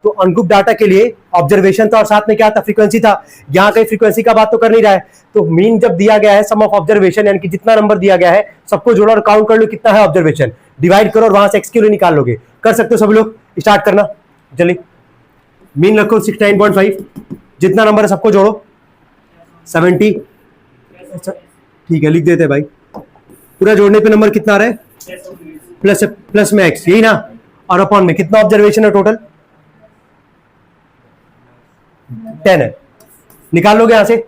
तो ungroup data के लिए ऑब्जर्वेशन था और साथ में क्या था, फ्रीक्वेंसी था। यहाँ कहीं फ्रीक्वेंसी का बात तो कर नहीं रहा है, तो मीन जब दिया गया है सम ऑफ ऑब्जर्वेशन, यानी कि जितना नंबर दिया गया है सबको जोड़ो और काउंट कर लो कितना है ऑब्जर्वेशन, डिवाइड करो और वहां से एक्स की वैल्यू निकाल लोगे। कर सकते हो सब लोग, स्टार्ट करना। चलिए मीन रखो 69.5, जितना नंबर है सबको जोड़ो 70। ठीक है, लिख देते भाई। पूरा जोड़ने पे नंबर कितना आ रहा है, प्लस में एक्स, यही ना, और अपॉन में कितना ऑब्जर्वेशन है टोटल 10 है। निकाल लोगे यहां से,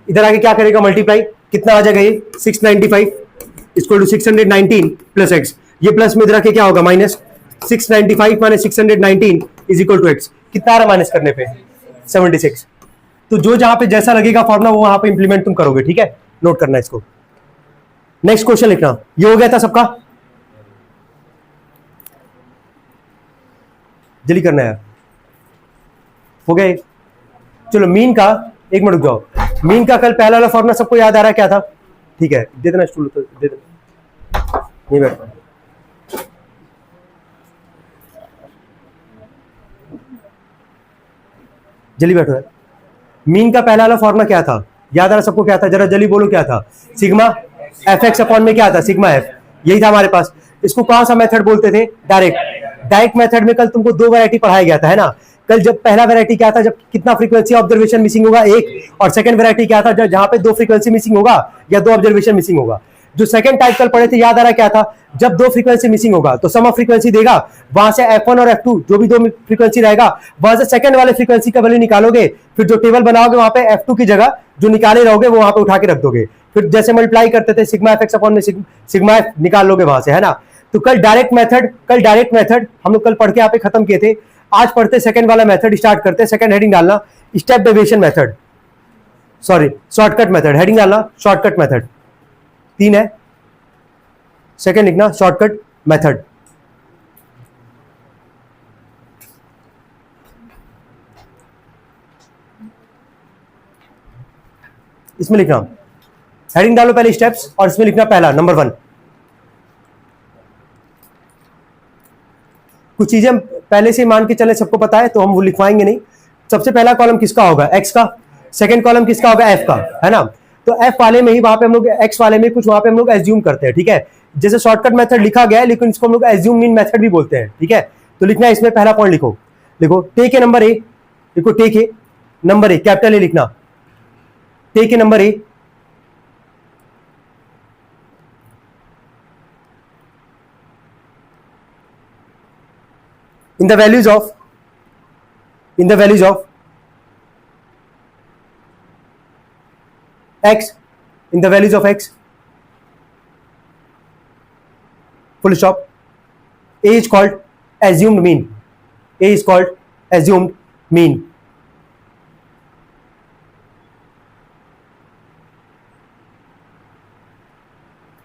इधर आके क्या करेगा, मल्टीप्लाई, कितना आ जाएगा ये 695 इक्वल टू 619 प्लस एक्स। ये प्लस में इधर आके क्या होगा, minus 695 minus 619 is equal to X. कितना आ रहा माइनस करने पे 76। तो जो जहां पे जैसा लगेगा फॉर्मूला वो वहां पे इंप्लीमेंट तुम करोगे, ठीक है, नोट करना इसको। नेक्स्ट क्वेश्चन लिखना। ये हो गया था सबका, जल्दी करना है, हो गया। चलो मीन का, एक मिनट रुक जाओ। मीन का कल पहला वाला फॉर्मूला सबको याद आ रहा है क्या था, ठीक है, दे देना स्टूल, तो दे देना, नहीं बैठ, जल्दी बैठो यार। मीन का पहला वाला फॉर्मूला क्या था, याद आ रहा सबको, क्या था, जरा जल्दी बोलो क्या था, सिग्मा एफ एक्स अपॉन में क्या था, सिग्मा एफ, यही था हमारे पास। इसको कौन सा मेथड बोलते थे, डायरेक्ट मेथड में कल तुमको दो वैरायटी पढ़ाया गया था, है ना। कल जब पहला वैरायटी क्या था, जब कितना फ्रीक्वेंसी ऑब्जर्वेशन मिसिंग होगा, एक, और सेकंड वैरायटी क्या था, जहां पे दो फ्रीक्वेंसी मिसिंग होगा या दो ऑब्जर्वेशन मिसिंग होगा। जो सेकंड टाइप कल पढ़े थे, याद आ रहा क्या था, जब दो फ्रीक्वेंसी मिसिंग होगा तो सम ऑफ फ्रीक्वेंसी देगा, वहां से F1 और F2 जो भी दो फ्रीक्वेंसी रहेगा, वहां से सेकंड वाले फ्रीक्वेंसी का वैल्यू निकालोगे, फिर जो टेबल बनाओगे वहां पे F2 की जगह जो निकाले रहोगे वो वहां पे उठा के रख दोगे, फिर जैसे मल्टीप्लाई करते थे सिग्मा एफ एक्स अपॉन में सिग्मा एफ निकाल लोगे वहां से, है ना। तो कल डायरेक्ट मेथड हम लोग कल पढ़ के यहाँ पे खत्म किए थे। आज पढ़ते सेकंड वाला मेथड, स्टार्ट करते। सेकंड हेडिंग डालना step deviation method, sorry shortcut method, heading डालना शॉर्टकट मेथड, 3 है। सेकंड लिखना शॉर्टकट मेथड। इसमें लिखना, हेडिंग डालो पहले स्टेप्स, और इसमें लिखना पहला नंबर 1। कुछ चीजें पहले से मान के चले, सबको पता है तो हम वो लिखवाएंगे नहीं। सबसे पहला कॉलम किसका होगा, एक्स का। सेकंड कॉलम किसका होगा, एफ का, है ना। तो एफ वाले में ही वहां पे हम लोग, एक्स वाले में कुछ वहां पे हम लोग एज्यूम करते हैं, ठीक है। जैसे शॉर्टकट मेथड लिखा गया है, लेकिन इसको हम लोग एज्यूम मीन मेथड भी बोलते हैं, ठीक है। तो लिखना है इसमें पहला पॉइंट, लिखो टेक ए नंबर ए, लिखो take a number A, capital A लिखना, take a number A in the values of x, in the values of x, full stop. A is called assumed mean, A is called assumed mean.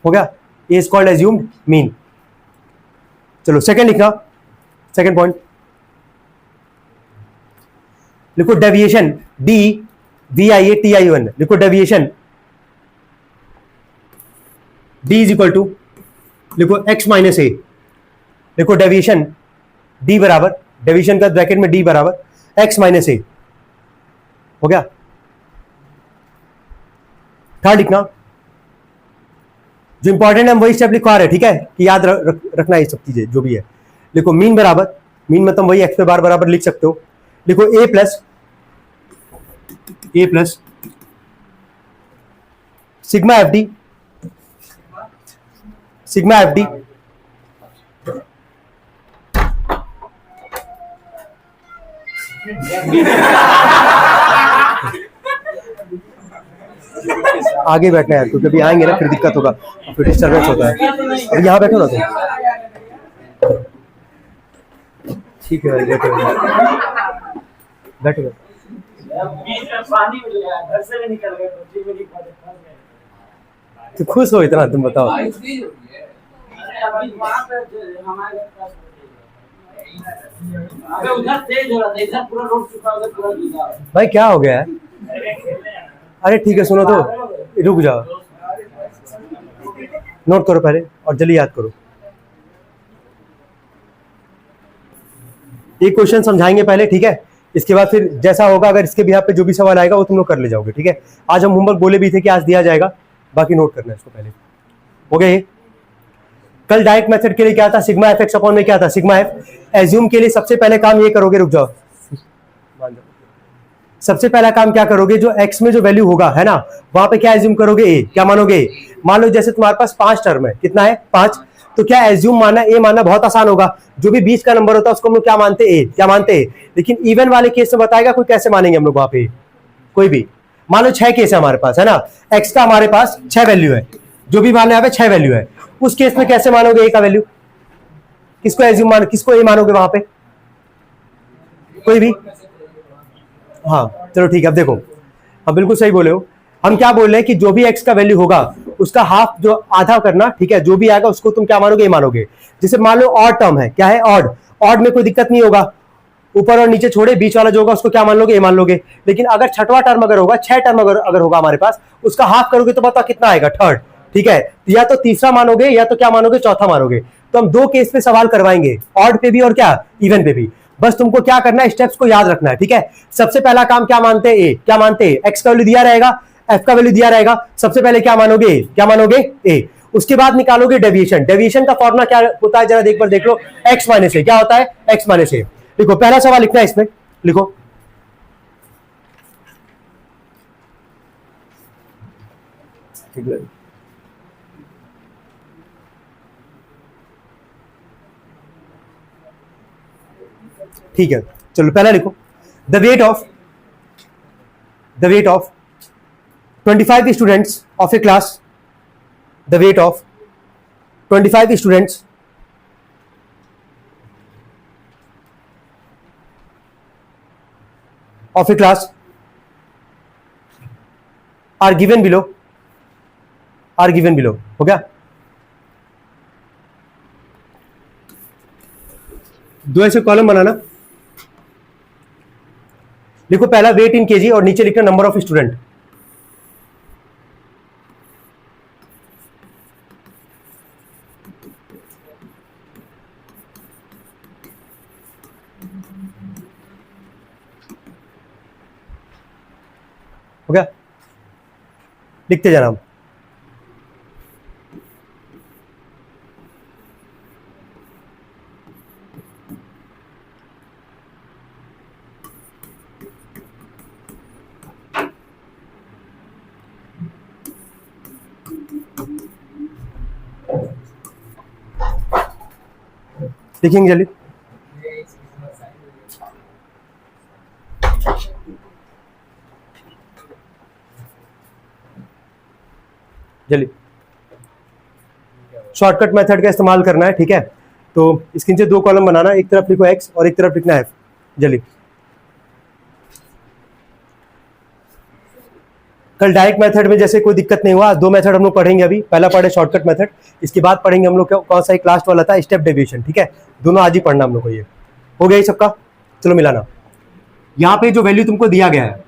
हो गया, A is called assumed mean। चलो second लिखना, second point लिखो deviation, DVIATION, लिखो deviation D is equal to, लिखो x minus A, लिखो deviation D बराबर, deviation का ब्रैकेट में D बराबर x माइनस ए। हो गया। थर्ड लिखना, जो इंपॉर्टेंट है वही स्टेप लिखवा रहे, ठीक है, कि याद रखना ये सब चीजें जो भी है। लिखो मीन बराबर, मीन मतलब वही एक्स पे बार बराबर लिख सकते हो। लिखो A plus sigma F D, sigma F D आगे बैठना है, क्योंकि अभी आएंगे ना फिर दिक्कत होगा, फिर डिस्टर्बेंस होता है। अब यहाँ बैठो ना तुम, ठीक है भाई, बैठो बैठो। तो खुश हो इतना, तुम बताओ। भाई क्या हो गया है, अरे ठीक है सुनो तो, रुक जाओ, नोट करो पहले और जल्दी याद करो। एक क्वेश्चन समझाएंगे पहले, ठीक है, इसके बाद फिर जैसा होगा, अगर इसके बिहाफ पे जो भी सवाल आएगा वो तुम लोग कर ले जाओगे, ठीक है। आज हम होमवर्क बोले भी थे कि आज दिया जाएगा, बाकी नोट करना है इसको पहले, हो गया ये। कल डायरेक्ट मेथड के लिए क्या था, सिग्मा एफ एक्स अपॉन में क्या था, सिग्मा एफ। एज्यूम के लिए सबसे पहले काम ये करोगे, रुक जाओ, सबसे पहला काम क्या करोगे, जो एक्स में जो वैल्यू होगा है ना, वहां पे क्या एज्यूम करोगे, ए, क्या मानोगे, मान लो जैसे तुम्हारे पास 5 टर्म है, कितना है 5, तो क्या एज्यूम मानना, ए मानना बहुत आसान होगा, जो भी बीच का नंबर होता है उसको हम लोग क्या मानते हैं, ए, क्या मानते हैं। लेकिन इवन वाले केस में बताएगा कोई, कैसे मानेंगे हम लोग वहां पे, कोई भी, मान लो 6 केस है हमारे पास, है ना, एक्स का हमारे पास 6 वैल्यू है, जो भी मान यहाँ पे 6 वैल्यू है, उस केस में कैसे मानोगे ए का वैल्यू, किसको एज्यूम मान, किसको ए मानोगे वहां पे, कोई भी। हाँ चलो ठीक है, अब देखो, हाँ बिल्कुल सही बोले हो, हम क्या बोल रहे हैं कि जो भी एक्स का वैल्यू होगा उसका हाफ, जो आधा करना, ठीक है, जो भी आएगा उसको तुम क्या मानोगे, ए मानोगे। जैसे मान लो ऑड टर्म है, क्या है ऑड, ऑड में कोई दिक्कत नहीं होगा, ऊपर और नीचे छोड़े, बीच वाला जो होगा उसको क्या मान लोगे, ए मान लोगे। लेकिन अगर छठवां टर्म अगर होगा, 6 टर्म अगर होगा हमारे पास, उसका हाफ करोगे तो बताओ कितना आएगा, थर्ड, ठीक है, या तो तीसरा मानोगे या तो क्या मानोगे, चौथा मानोगे। तो हम 2 केस पे सवाल करवाएंगे, ऑड पे भी और क्या, इवन पे भी। बस तुमको क्या करना है, स्टेप्स को याद रखना है, ठीक है। सबसे पहला काम क्या मानते हैं, ए, क्या मानते हैं, एक्स का वैल्यू दिया रहेगा, एफ का वैल्यू दिया रहेगा, सबसे पहले क्या मानोगे, क्या मानोगे, ए। उसके बाद निकालोगे डेविएशन, डेविएशन का फॉर्मूला क्या होता है, जरा एक बार देख लो, एक्स माइनस ए, क्या होता है, एक्स माइनस ए। देखो पहला सवाल लिखना है इसमें, लिखो, ठीक है, चलो पहला लिखो, the weight of 25 students of a class, the weight of 25 students of a class are given below, हो गया। 2 ऐसे कॉलम बनाना, लिखो पहला वेट इन केजी और नीचे लिखना नंबर ऑफ स्टूडेंट, हो गया, लिखते जाना। लिखेंगे जल्दी, जल्दी, शॉर्टकट मेथड का इस्तेमाल करना है, ठीक है। तो इसके नीचे 2 कॉलम बनाना, एक तरफ लिखो एक्स और एक तरफ लिखना एफ, जल्दी। कल डायरेक्ट मेथड में जैसे कोई दिक्कत नहीं हुआ, 2 मेथड हम लोग पढ़ेंगे अभी, पहला पढ़े शॉर्टकट मेथड, इसके बाद पढ़ेंगे हम लोग कौन सा एक लास्ट वाला था, स्टेप डेविएशन, ठीक है। दोनों आज ही पढ़ना हम लोग को, ये हो गया ये सबका। चलो मिलाना, यहाँ पे जो वैल्यू तुमको दिया गया है,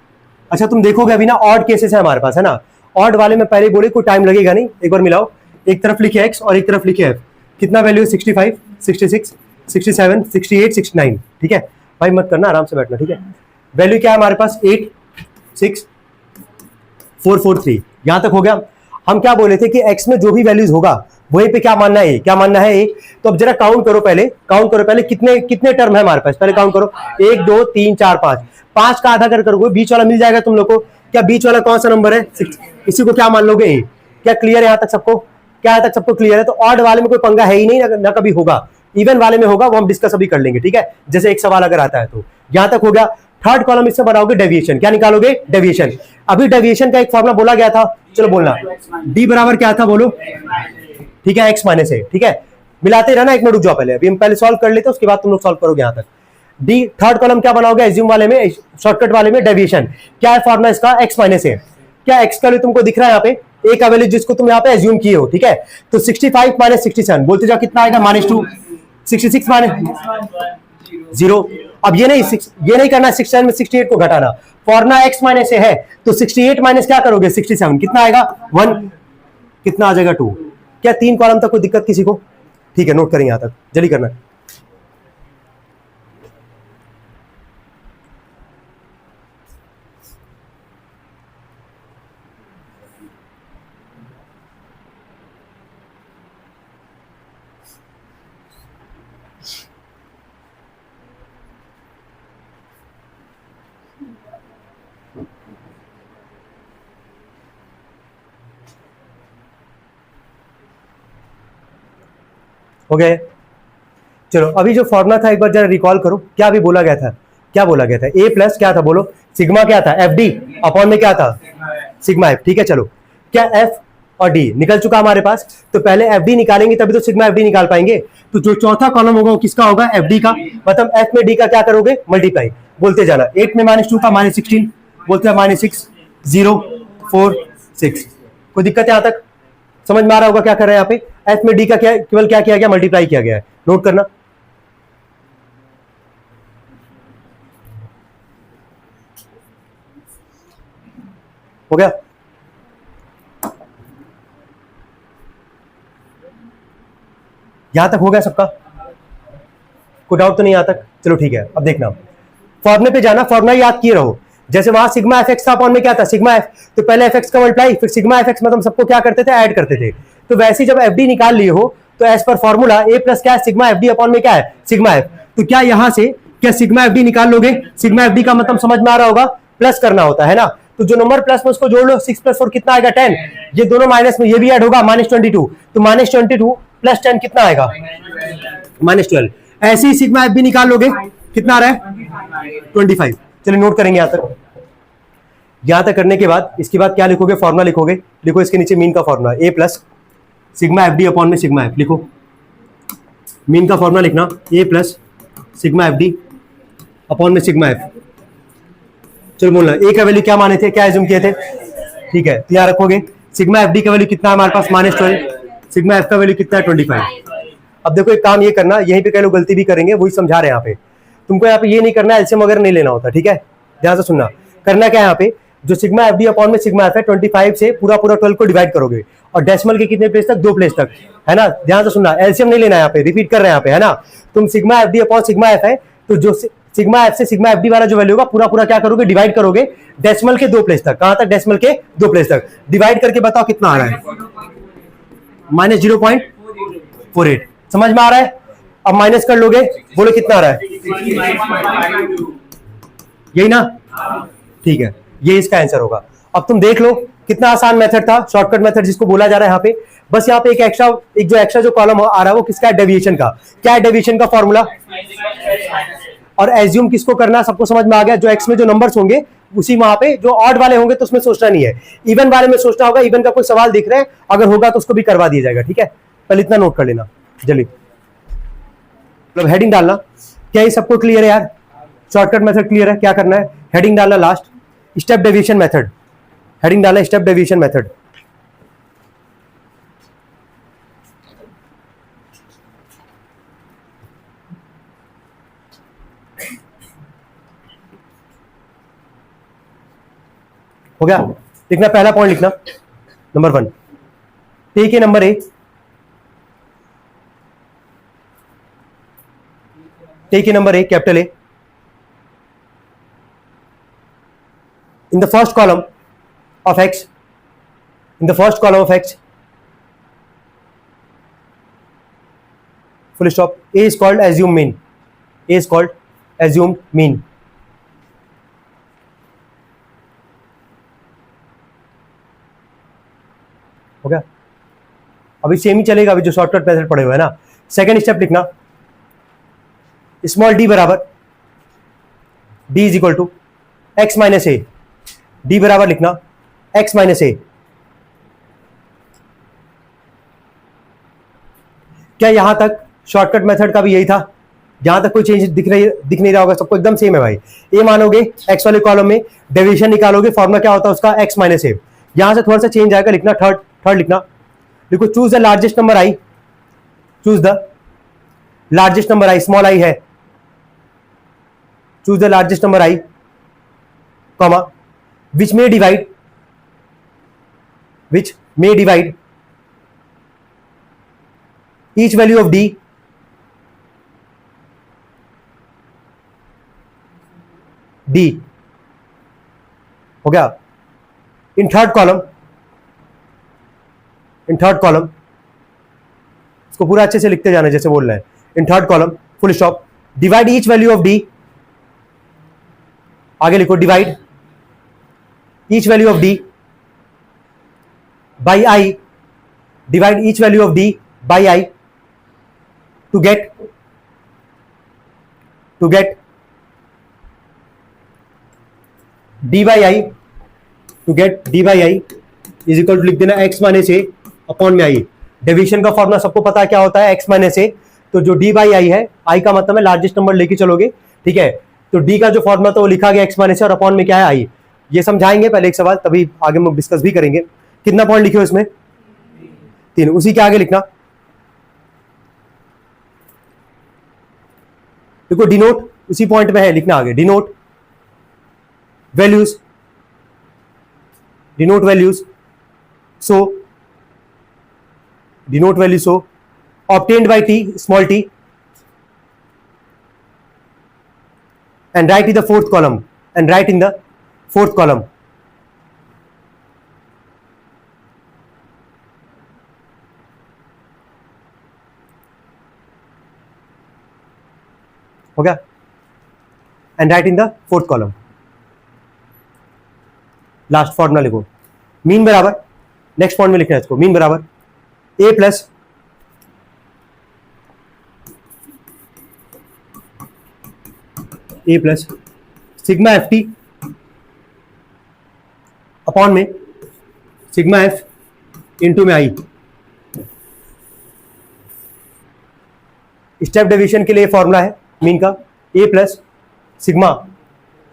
अच्छा तुम देखोगे अभी ना ऑड केसेस है हमारे पास, है ना, ऑड वाले में पहले बोले कोई टाइम लगेगा नहीं, एक बार मिलाओ, एक तरफ लिखे एक्स और एक तरफ लिखे एफ, कितना वैल्यू है, 65, 66, 67, 68, 69, ठीक है भाई, मत करना, आराम से बैठना, ठीक है। वैल्यू क्या है हमारे पास, 8, 6, 4, 4, 3, यहां तक हो गया। हम क्या बोले थे कि एक्स में जो भी वैल्यूज होगा वहीं पे क्या मानना है, क्या मानना है, ए। तो अब जरा काउंट करो पहले, कितने कितने टर्म है हमारे पास, पहले काउंट करो, 1, 2, 3, 4, 5, 5 का आधा कर करोगे, बीच वाला मिल जाएगा तुम लोग को, क्या बीच वाला कौन सा नंबर है, 6, इसी को क्या मान लोगे, ए। क्या क्लियर है यहाँ तक सबको, क्या यहाँ तक सबको क्लियर है। तो ऑड वाले में कोई पंगा है ही नहीं, ना कभी होगा, इवन वाले में होगा, वो हम डिस्कस अभी कर लेंगे, ठीक है, जैसे एक सवाल अगर आता है तो। यहां तक हो गया। थर्ड कॉलम इससे बनाओगे डेविएशन, क्या निकालोगे, डेविएशन। अभी डेविएशन का एक फॉर्मूला बोला गया था, चलो बोलना, डी बराबर क्या था बोलो, ठीक है, एक्स माइनस ए, ठीक है, मिलाते रहना, एक मिनट रुक जाओ पहले, अभी हम पहले सॉल्व कर लेते हैं, उसके बाद तुम लोग सॉल्व करोगे यहां तक। डी थर्ड कॉलम क्या बनाओगे, एज्यूम वाले में, शॉर्टकट वाले में डेविएशन, क्या है फॉर्मूला इसका, एक्स माइनस ए। क्या एक्स का वैल्यू तुमको दिख रहा है यहाँ पे, ए का वैल्यू जिसको तुम यहाँ पे एज्यूम किए हो, ठीक है। तो 65 माइनस 67 बोलते जाओ, कितना आएगा, -2, 66 माइनस 0। अब ये नहीं करना, 67 में 68 को घटाना, फॉर्मूला एक्स माइनस ए है, तो 68 माइनस क्या करोगे, 67, कितना आएगा 1, कितना आ जाएगा 2। क्या 3 कॉलम तक कोई दिक्कत किसी को, ठीक है, नोट करेंगे यहां तक, जल्दी करना। हो गए। चलो अभी जो फॉर्मूला था एक बार जरा रिकॉल करो, क्या अभी बोला गया था, क्या बोला गया था, ए प्लस क्या था बोलो, सिग्मा क्या था, एफ डी अपॉन में क्या था, सिग्मा एफ। ठीक है चलो, क्या एफ और डी निकल चुका हमारे पास, तो पहले एफ डी निकालेंगे तभी तो सिग्मा एफ डी निकाल पाएंगे। तो जो चौथा कॉलम होगा वो किसका होगा, एफ डी का, मतलब एफ में डी का क्या करोगे, मल्टीप्लाई, बोलते जाना। 8 में -2 था -16, बोलते हैं -6 0 4 6। कोई दिक्कत है यहां तक, समझ में आ रहा होगा क्या कर रहे हैं यहाँ पे, एफ में डी का क्या केवल क्या किया गया, मल्टीप्लाई किया गया है, नोट करना। हो गया, यहां तक हो गया सबका, कोई डाउट तो नहीं यहां तक, चलो ठीक है। अब देखना फॉर्मूले पे जाना, फॉर्मूला याद किए रहो। जैसे वहां सिग्मा एफ एक्स था अपॉन में क्या था, सिग्मा एफ, तो पहले एफ एक्स का मल्टीप्लाई, फिर सिग्मा एफ एक्स, मतलब सबको क्या करते थे, ऐड करते थे। तो वैसे ही जब एफ डी निकाल लिए हो तो as per formula A plus क्या है, सिग्मा एफ डी अपॉन में क्या है, सिग्मा एफ। तो क्या यहां से क्या सिग्मा एफ डी निकाल लोगे, सिग्मा एफ डी का मतलब समझ में आ रहा होगा, प्लस करना होता है ना। तो जो नंबर प्लस में उसको जोड़ लो, 6 + 4 कितना आएगा, 10। ये दोनों माइनस में, ये भी ऐड होगा, -22, तो -22 + 10 कितना आएगा, -12। ऐसे ही सिग्मा एफ भी निकाल लोगे, कितना आ रहा है, 25। चलिए नोट करेंगे यहां तक। यहां तक करने के बाद इसके बाद क्या लिखोगे, फॉर्मूला लिखोगे, लिखो इसके नीचे मीन का formula, A plus sigma F D upon में सिग्मा एफ, लिखो मीन का फॉर्मूला लिखना, A plus sigma F D upon में सिग्मा एफ। चलो बोलना, ए का वैल्यू क्या माने थे, क्या एज्यूम किए थे, ठीक है, तो यहाँ रखोगे सिग्मा एफ डी का वैल्यू कितना है हमारे पास, -12, सिग्मा एफ का वैल्यू कितना है, 25। अब देखो एक काम ये करना, यहीं पे कई लोग गलती भी करेंगे, वही समझा रहे हैं यहाँ पे, तुमको यहाँ पे ये नहीं करना, एलसीएम वगैरह नहीं लेना होता, ठीक है, ध्यान से सुनना। करना क्या है यहाँ पे, जो सिग्मा एफ डी अपॉन में सिग्मा एफ है, 25 से पूरा 12 को डिवाइड करोगे, और डेसिमल के कितने प्लेस तक, 2 प्लेस तक, है ना, ध्यान से सुनना, एलसीएम नहीं लेना यहाँ पे, रिपीट कर रहे हैं यहाँ पे, है ना। तुम sigma F D upon sigma F है, तो जो सिग्मा एफ से सिग्मा एफ डी वाला जो वैल्यू होगा पूरा क्या करोगे, डिवाइड करोगे डेसिमल के 2 प्लेस तक, कहां तक, डेसिमल के 2 प्लेस तक, डिवाइड करके बताओ कितना आ रहा है, -0.48। समझ में आ रहा है, अब माइनस कर लोगे, बोलो कितना आ रहा है, यही ना, ठीक है, ये इसका आंसर होगा। अब तुम देख लो कितना आसान मेथड था, शॉर्टकट मेथड जिसको बोला जा रहा है यहाँ पे। बस यहाँ पे एक एक्स्ट्रा जो कॉलम आ रहा है वो किसका है, डेविएशन का। क्या है डेविएशन का फॉर्मूला, और एज्यूम किसको करना, सबको समझ में आ गया। जो एक्स में जो नंबर्स होंगे उसी वहां पे, जो ऑड वाले होंगे तो उसमें सोचना नहीं है, इवन वाले में सोचना होगा। इवन का कोई सवाल दिख रहा है, अगर होगा तो उसको भी करवा दिया जाएगा, ठीक है। पहले इतना नोट कर लेना जल्दी, मतलब हेडिंग डालना। क्या ये सबको क्लियर है यार, शॉर्टकट मेथड क्लियर है, क्या करना है, हेडिंग डालना, last step deviation method, heading डालना स्टेप डेविएशन मेथड। हो गया, लिखना पहला पॉइंट लिखना, number 1, take a number A, take a number A, capital A, in the first column of x, in the first column of x, full stop. A is called assume mean, A is called assumed mean. हो गया, अभी same ही चलेगा, अभी जो shortcut method पढ़े हुए हैं ना। सेकंड स्टेप लिखना, स्मॉल d बराबर, d is equal to x minus A, d बराबर लिखना x माइनस ए। क्या यहां तक शॉर्टकट मेथड का भी यही था, यहां तक कोई चेंज दिख नहीं रहा होगा, सबको एकदम सेम है भाई। ए मानोगे x वाले कॉलम में, डेविएशन निकालोगे, फॉर्मूला क्या होता है उसका, x माइनस ए। यहां से थोड़ा सा चेंज आएगा, लिखना थर्ड लिखना, देखो choose the largest number I, choose the largest number I, small I है, choose the largest number I, comma, which may divide each value of d हो गया। इन थर्ड कॉलम इसको पूरा अच्छे से लिखते जाना जैसे बोल रहे हैं। In third column full stop, divide each value of d आगे लिखो divide each value of D by I, divide each value of D by I to get D by I, to get D by I is equal to लिख देना x minus ए upon में आई। Deviation का formula सबको पता है क्या होता है, एक्स माइनस ए। तो जो डी बाई आई है, आई का मतलब है लार्जेस्ट नंबर लेके चलोगे, ठीक है। तो डी का जो फॉर्मूला था वो लिखा गया एक्स माइनस ए और अपॉन में क्या है आई। ये समझाएंगे पहले एक सवाल, तभी आगे हम डिस्कस भी करेंगे। कितना पॉइंट लिखे हो इसमें, 3। उसी के आगे लिखना, देखो डिनोट उसी पॉइंट में है, लिखना आगे denote values, denote values so, denote value so obtained by t small t and write in the fourth column, and write in the fourth column। हो गया, and write in the fourth column। Last formula लिखो, mean बराबर, next point में लिखना है इसको, mean बराबर a plus A plus sigma F T upon में सिग्मा एफ इंटू में आई। स्टेप डेविएशन के लिए फॉर्मूला है मीन का, A plus sigma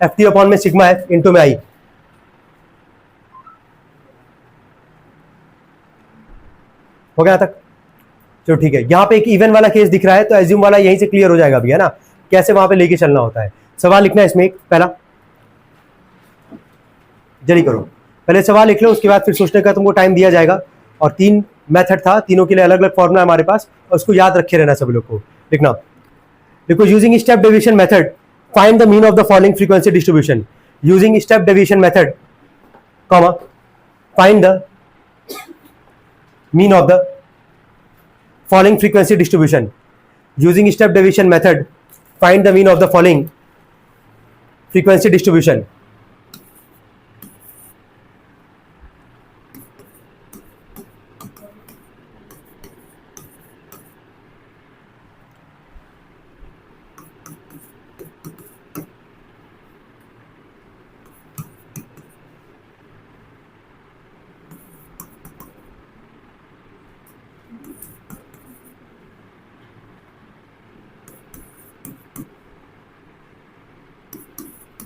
F T upon में सिग्मा एफ इंटू में आई। हो गया तक, चलो ठीक है। यहां पे एक इवन वाला केस दिख रहा है तो एज्यूम वाला यहीं से क्लियर हो जाएगा अभी, है ना, कैसे वहां पे लेके चलना होता है। सवाल लिखना है इसमें एक, पहला जल्दी करो, पहले सवाल लिख लो, उसके बाद फिर सोचने का तुमको टाइम दिया जाएगा। और 3 मेथड था, तीनों के लिए अलग अलग फॉर्मूला हमारे पास, और उसको याद रखे रहना सभी लोग को। लिखना, देखो using step deviation method find the mean of the following frequency distribution. Using step deviation method comma find the mean of the following frequency distribution. Using step deviation method find the mean of the following frequency distribution।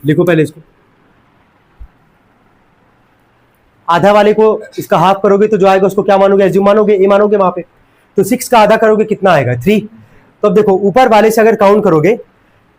लिखो पहले इसको, आधा वाले को इसका half करोगे तो जो आएगा उसको क्या मानोगे, एज्यूम मानोगे, ए मानोगे वहां पे। तो 6 का आधा करोगे कितना आएगा, 3। तो अब देखो ऊपर वाले से अगर काउंट करोगे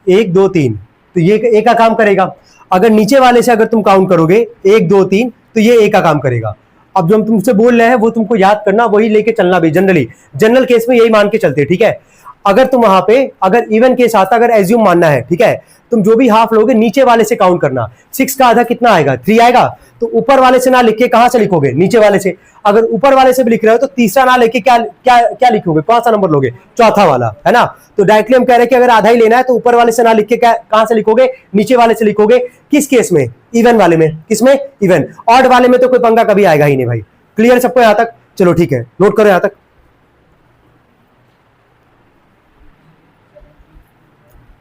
1 2 3 तो ये ए का काम करेगा। अगर नीचे वाले से अगर तुम काउंट करोगे 1 2 3 तो ये ए का काम करेगा। अब जो हम तुमसे बोल रहे हैं वो तुमको याद करना, वही लेके चलना भी। जनरल केस में यही मान के चलते, ठीक है। अगर तुम वहां पे अगर इवन केस आता, अगर एज्यूम मानना है, ठीक है, तुम जो भी हाफ लोगे नीचे वाले से काउंट करना। 6 का आधा कितना आएगा, 3 आएगा। तो ऊपर वाले से ना लिख के कहां से लिखोगे, नीचे वाले से। अगर ऊपर वाले से भी लिख रहे हो तो तीसरा ना लेके क्या क्या क्या लिखोगे, कौन सा नंबर लोगे, चौथा वाला, है ना। तो डायरेक्टली हम कह रहे हैं कि अगर आधा ही लेना है तो ऊपर वाले से ना लिख के कहां से लिखोगे, नीचे वाले से लिखोगे। किस केस में, इवन वाले में। किसमें, इवन। ऑड वाले में तो कोई पंगा कभी आएगा ही नहीं भाई। क्लियर सबको यहां तक, चलो ठीक है, नोट करो यहां तक।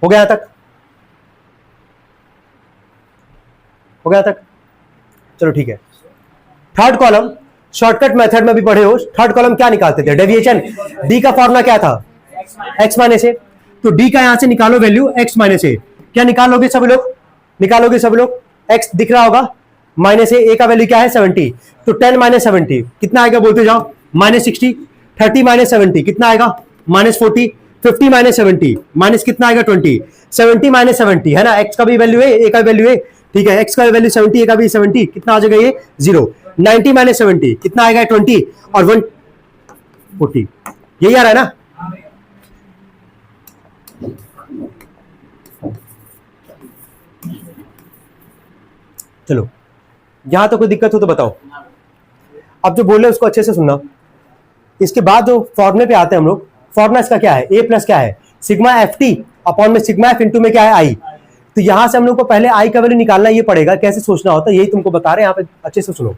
हो गया यहां तक, हो गया तक, चलो ठीक है। थर्ड कॉलम शॉर्टकट मेथड में भी पढ़े हो, थर्ड कॉलम क्या निकालते थे, डेविएशन। डी का फॉर्मूला क्या था, एक्स माइनस ए। तो डी का यहां से निकालो वैल्यू एक्स माइनस ए। क्या निकालोगे सभी लोग, निकालोगे सभी लोग, एक्स दिख रहा होगा माइनस ए का वैल्यू क्या है 70। तो 10 माइनस 70 कितना आएगा, बोलते जाओ, माइनस 60। 30 माइनस 70 कितना आएगा, माइनस 40। 50 माइनस 70 माइनस कितना आएगा 20। 70 माइनस 70 है ना, एक्स का भी वैल्यू है, ए का वैल्यू है, ठीक है। एक्स का वैल्यू 70, ए का भी 70, कितना आ जाएगा ये 0। 90 माइनस 70 कितना आएगा 20 और 140, यही आ रहा है ना। चलो यहां तो कोई दिक्कत हो तो बताओ। अब जो बोल रहे हैं उसको अच्छे से सुनना। इसके बाद जो फॉर्मूले पे आते हैं हम लोग, फॉर्मूला इसका क्या है, ए प्लस क्या है, सिग्मा एफ टी अपॉन में सिग्मा एफ इंटू में क्या है आई। तो यहां से हम लोग को पहले आई का वैल्यू निकालना ये पड़ेगा, कैसे सोचना होता है यही तुमको बता रहे हैं, यहाँ पे अच्छे से सुनो।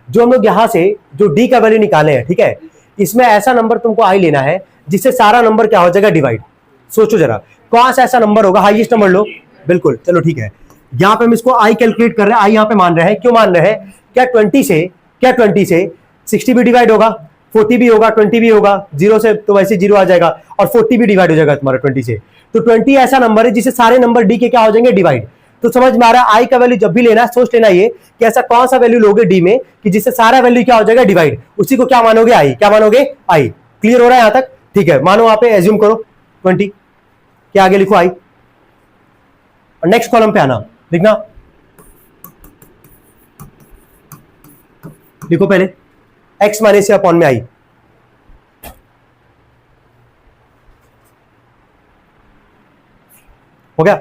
जो हम लोग यहां से जो डी का वैल्यू निकाले हैं, ठीक है, इसमें ऐसा नंबर तुमको आई लेना है जिससे सारा नंबर क्या हो जाएगा, डिवाइड। सोचो जरा कौन सा ऐसा नंबर होगा, हाईएस्ट नंबर लो, बिल्कुल, चलो ठीक है। यहां पे हम इसको आई कैलकुलेट कर रहे हैं, आई यहां पे मान रहे हैं, क्यों मान रहे हैं, क्या 20 से 60 भी डिवाइड होगा, 40 भी होगा, 20 भी होगा, 0 से तो वैसे 0 आ जाएगा, और 40 भी डिवाइड हो जाएगा तुम्हारा 20 से। तो 20 ऐसा नंबर है जिसे सारे नंबर डी के क्या हो जाएंगे, डिवाइड। तो समझ में आ रहा है, आई का वैल्यू जब भी लेना सोच लेना ये कि ऐसा कौन सा वैल्यू लोगे डी में कि जिससे सारा वैल्यू क्या हो जाएगा, डिवाइड, उसी को क्या मानोगे, आई। क्या मानोगे, आई। क्लियर हो रहा है यहां तक, ठीक है। मानो वहां पे एज्यूम करो 20 के आगे लिखो आई, और नेक्स्ट कॉलम पे आना, लिखना, लिखो पहले एक्स माइनस से अपॉन में आई, हो गया।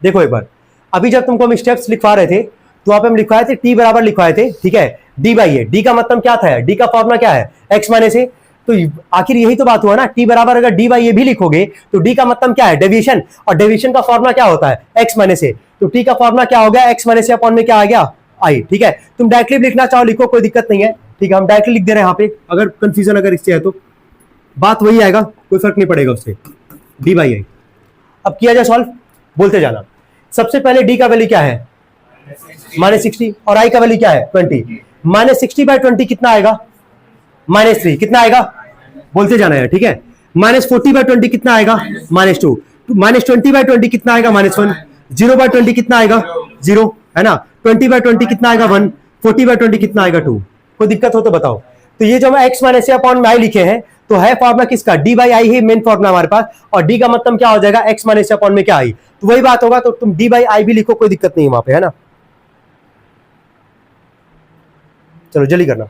देखो एक बार, अभी जब तुमको हम स्टेप्स लिखवा रहे थे तो वहां पे हम लिखवाए थे टी बराबर लिखवाए थे, ठीक है, डी बाई ए। डी का मतलब क्या था, डी का फॉर्मूला क्या है, एक्स माइनस ए। तो आखिर यही तो बात हुआ ना, टी बराबर अगर डी बाई ए भी लिखोगे तो डी का मतलब क्या है, डेविएशन, और डेविएशन का फॉर्मूला क्या होता है, एक्स माइनस ए। तो टी का फॉर्मूला क्या हो गया, एक्स माइनस ए अपॉन में क्या आ गया, आई, ठीक है। तुम डायरेक्टली लिखना चाहो लिखो, कोई दिक्कत नहीं है, ठीक है, हम डायरेक्टली लिख दे रहे हैं यहाँ पे। अगर कंफ्यूजन अगर इससे है तो बात वही आएगा, कोई फर्क नहीं पड़ेगा उससे, डी बाई आई। अब किया जाए सॉल्व, बोलते जाना। सबसे पहले डी का वैल्यू क्या है, -60, और आई का वैल्यू क्या है, 20। -60/20 कितना आएगा, -3। कितना आएगा, बोलते जाना है, ठीक है। -40/20 कितना आएगा, -2। -20/20 कितना आएगा, -1। 0/20 कितना आएगा, 0, है ना। 20/20 कितना आएगा, 1। 40/20 कितना आएगा, 2। कोई दिक्कत हो तो बताओ। तो ये जो हम एक्स माइनस ए अपॉन में आई लिखे हैं, तो है फॉर्मूला किसका, D by I he main formula हमारे पास, और डी का मतलब क्या हो जाएगा, एक्स माइनस ए अपॉन में क्या आई। तो वही बात होगा, तो तुम डी बाई आई भी लिखो, कोई दिक्कत नहीं है वहां पे, है ना। चलो जल्दी करना,